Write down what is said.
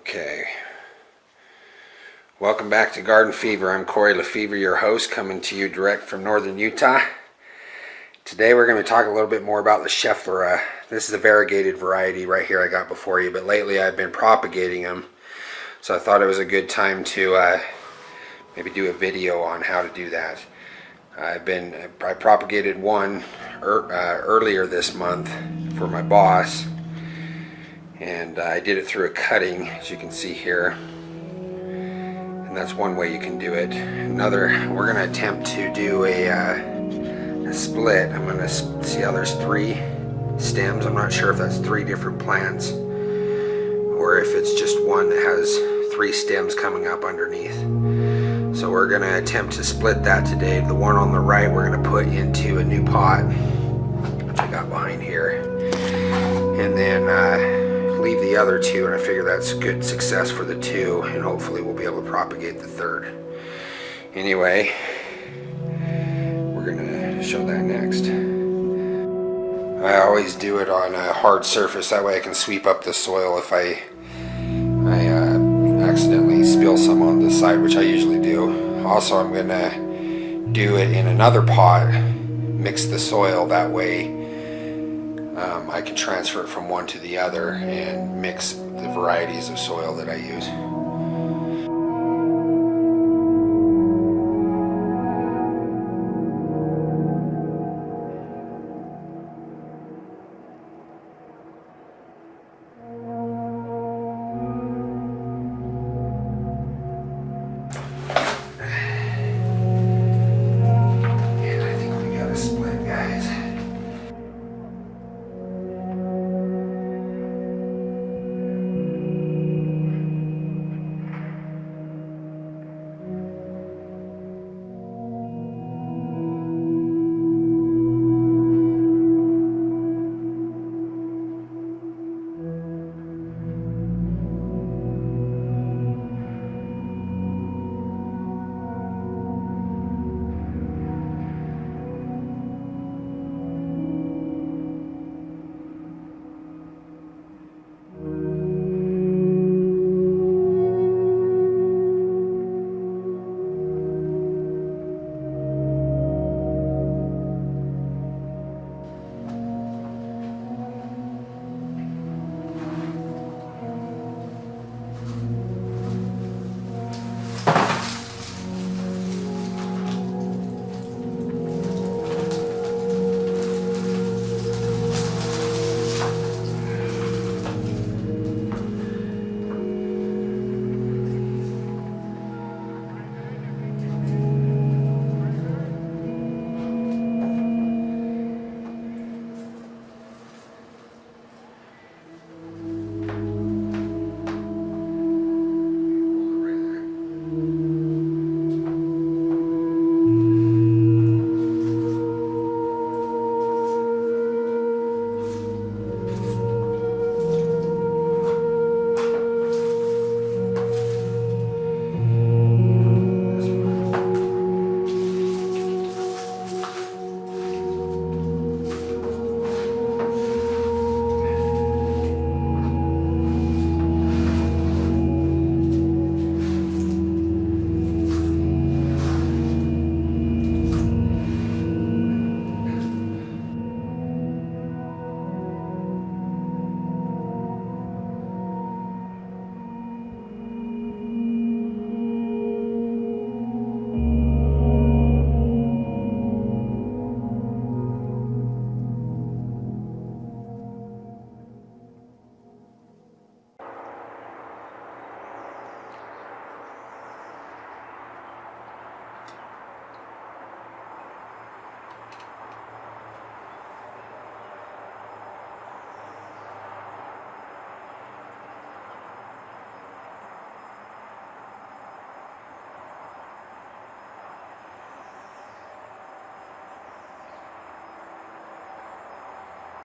Okay. Welcome back to Garden Fever. I'm Corey Lefevre, your host, coming to you direct from northern Utah. Today we're going to talk a little bit more about the Schefflera. This is a variegated variety right here I got before you, but lately I've been propagating them. So I thought it was a good time to maybe do a video on how to do that. I propagated one earlier this month for my boss, and I did it through a cutting, as you can see here. And that's one way you can do it. Another, we're going to attempt to do a split. I'm going to see how there's 3 stems. I'm not sure if that's 3 different plants or if it's just one that has 3 stems coming up underneath. So we're going to attempt to split that today. The one on the right we're going to put into a new pot, which I got behind here, and then leave the other 2, and I figure that's good success for the 2, and hopefully we'll be able to propagate the 3rd. Anyway, we're going to show that next. I always do it on a hard surface, that way I can sweep up the soil if I accidentally spill some on the side, which I usually do. Also, I'm going to do it in another pot, mix the soil, that way I can transfer it from one to the other and mix the varieties of soil that I use.